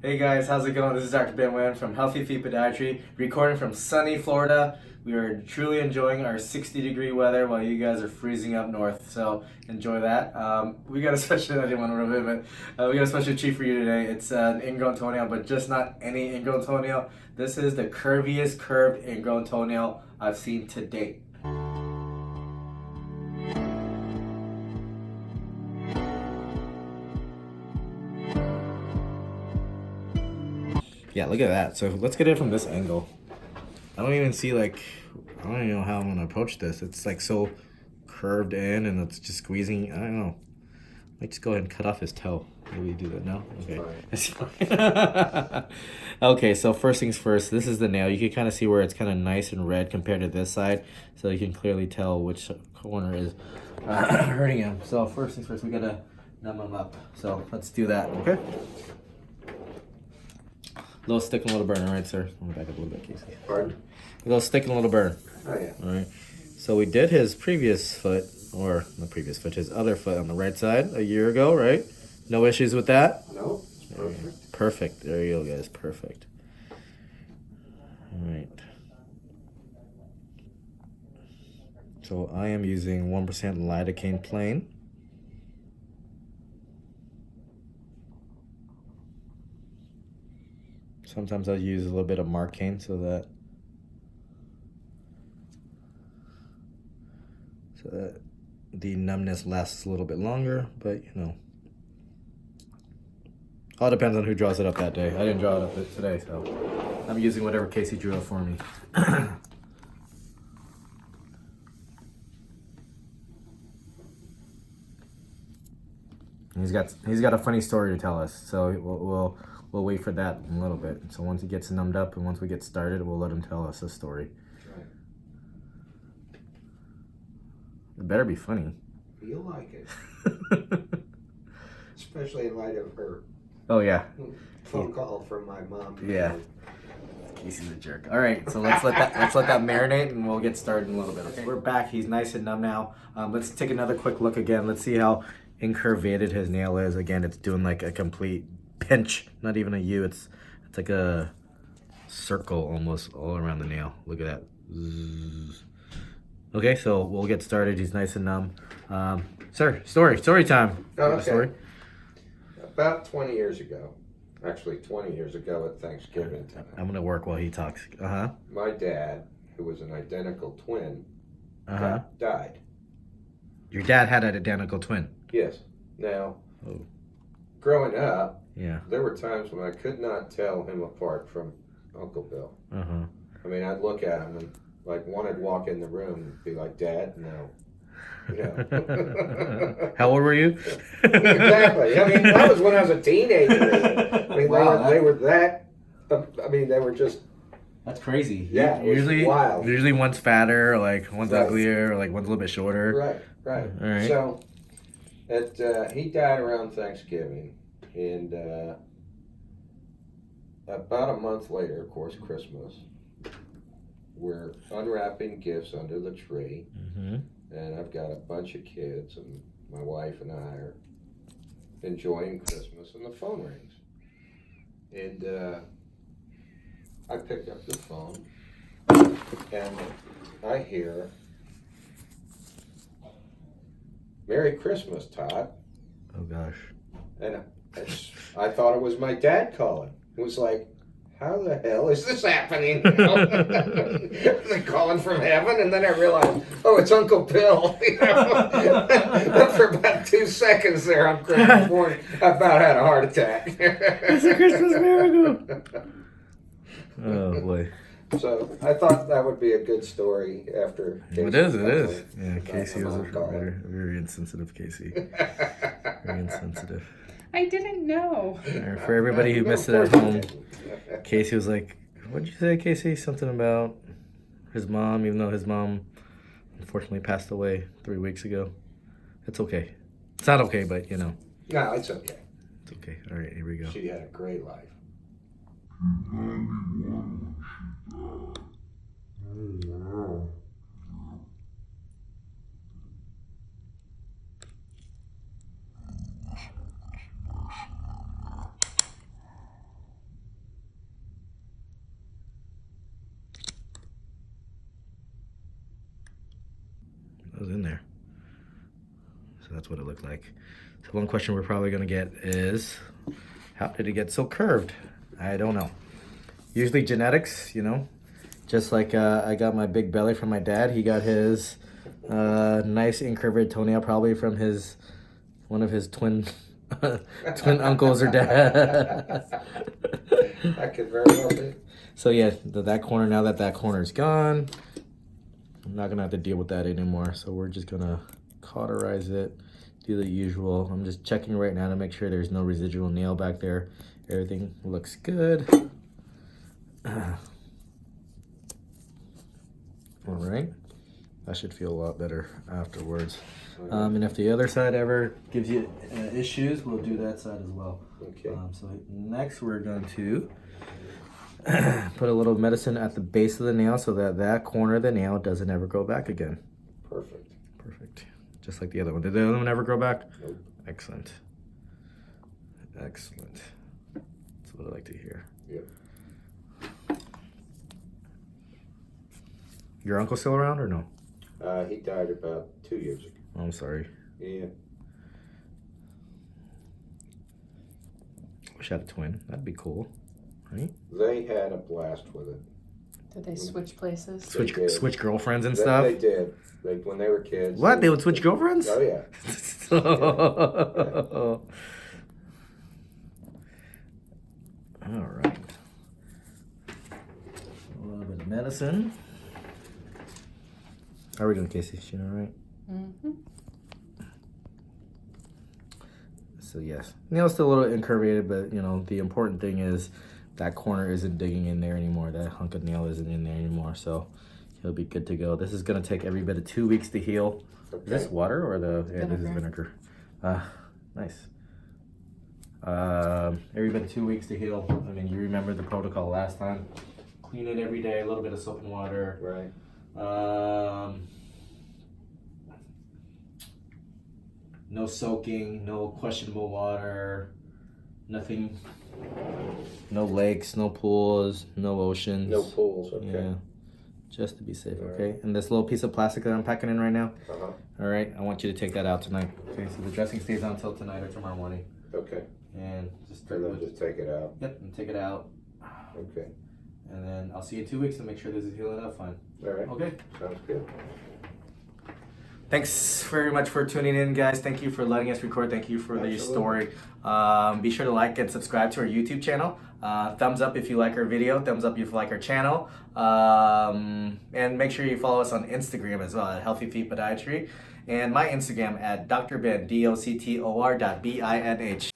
Hey guys, how's it going? This is Dr. Nguyen from Healthy Feet Podiatry, recording from sunny Florida. We are truly enjoying our 60-degree weather while you guys are freezing up north, so enjoy that. We got a special, I didn't want to rub it, but we got a special treat for you today. It's an ingrown toenail, but just not any ingrown toenail. This is the curviest curved ingrown toenail I've seen to date. Yeah, look at that. So let's get it from this angle. I don't even see I don't even know how I'm gonna approach this. It's like so curved in and it's just squeezing. I don't know. Might just go ahead and cut off his toe. Maybe do that now? Okay. It's fine. Okay, so first things first, this is the nail. You can kind of see where it's kind of nice and red compared to this side. So you can clearly tell which corner is hurting him. So first things first, we gotta numb him up. So let's do that, okay? Little stick and a little burn, all right, sir? Let me back up a little bit, Casey. Pardon? A little stick and a little burn. Oh, yeah. All right. So we did his previous foot, or the previous foot, his other foot on the right side a year ago, right? No issues with that? No, it's perfect. Perfect. There you go, guys. Perfect. All right. So I am using 1% lidocaine plain. Sometimes I'll use a little bit of Marcaine so that the numbness lasts a little bit longer, but you know, all depends on who draws it up that day. I didn't draw it up today, so I'm using whatever Casey drew up for me. He's got a funny story to tell us, so we'll wait for that in a little bit. So once he gets numbed up and once we get started, we'll let him tell us a story. Right. It better be funny. Feel like it. Especially in light of her Oh yeah. phone call from my mom. Yeah. Casey's a jerk. All right, so let's let that marinate, and we'll get started in a little bit. Okay, we're back. He's nice and numb now. Let's take another quick look again. Let's see how incurvated his nail is. Again, it's doing like a complete pinch, not even a U. It's like a circle almost all around the nail. Look at that. Zzz. Okay, so we'll get started. He's nice and numb. Sir, story time. Oh, okay. Story. About 20 years ago, actually 20 years ago at Thanksgiving time, I'm gonna work while he talks. my dad, who was an identical twin, died. Your dad had an identical twin. Yes. Now, growing up, Yeah. there were times when I could not tell him apart from Uncle Bill. I mean, I'd look at him and like one would walk in the room and be like, "Dad, no." You know. How old were you? Exactly. I mean, that was when I was a teenager. I mean, Wow, they were that. I mean, they were just. That's crazy. Yeah, it was wild. Usually one's fatter, or like one's Right. uglier, or like one's a little bit shorter. Right. All right. So, he died around Thanksgiving, and about a month later, of course, Christmas. We're unwrapping gifts under the tree, and I've got a bunch of kids, and my wife and I are enjoying Christmas, and the phone rings. And I pick up the phone, and I hear, "Merry Christmas, Todd." Oh gosh. And I thought it was my dad calling. It was like, how the hell is this happening? They're calling from heaven, and then I realized, oh, it's Uncle Bill. For about 2 seconds there on Christmas morning, I about had a heart attack. It's a Christmas miracle. Oh boy. So I thought that would be a good story after. It is. Yeah, Casey was a very insensitive Casey. Very insensitive. I didn't know. For everybody who missed it at home, Casey was like, "What'd you say, Casey? Something about his mom, even though his mom unfortunately passed away 3 weeks ago." It's okay. It's not okay, but you know. No, it's okay. It's okay. All right, here we go. She had a great life. that's what it looked like. So one question we're probably gonna get is, how did it get so curved? I don't know. Usually genetics, you know. Just like I got my big belly from my dad. He got his nice incurvated toenail probably from one of his twin uncles or dad. That could very well be. So yeah, that corner, now that corner's gone, I'm not gonna have to deal with that anymore. So we're just gonna cauterize it, do the usual. I'm just checking right now to make sure there's no residual nail back there. Everything looks good. All right, that should feel a lot better afterwards. And if the other side ever gives you issues, we'll do that side as well. Okay. So next we're going to put a little medicine at the base of the nail so that corner of the nail doesn't ever go back again. Perfect. Perfect. Just like the other one. Did the other one ever go back? Nope. Excellent. Excellent. That's what I like to hear. Yep. Your uncle still around or no? He died about 2 years ago. Oh, I'm sorry. Yeah. Wish I had a twin. That'd be cool. Right? They had a blast with it. Did they switch places? Switch girlfriends and stuff? They did. Like when they were kids. What? They would switch girlfriends? Oh, yeah. All right. A little bit of medicine. How are we doing, Casey? She all right? Mm-hmm. So yes, nail's still a little incurvated, but you know the important thing is that corner isn't digging in there anymore. That hunk of nail isn't in there anymore, so he'll be good to go. This is gonna take every bit of 2 weeks to heal. Okay. Is this water or the? Yeah, this is Vinegar. vinegar. Nice. Every bit of 2 weeks to heal. I mean, you remember the protocol last time. Clean it every day. A little bit of soap and water. Right. No soaking, no questionable water, nothing, no lakes, no pools, no oceans. No pools, okay. Yeah, just to be safe, All okay? And this little piece of plastic that I'm packing in right now, Uh-huh. all right, I want you to take that out tonight. Okay, so the dressing stays on until tonight or tomorrow morning. Okay. And just, And then just take it out. yep, and take it out. Okay. And then I'll see you in 2 weeks to make sure this is healing up fine. All right. Okay? Sounds good. Thanks very much for tuning in, guys. Thank you for letting us record. Thank you for the story. Be sure to like and subscribe to our YouTube channel. Thumbs up if you like our video. Thumbs up if you like our channel. And make sure you follow us on Instagram as well at Healthy Feet Podiatry. And my Instagram at Dr. Binh, DOCTOR.BINH.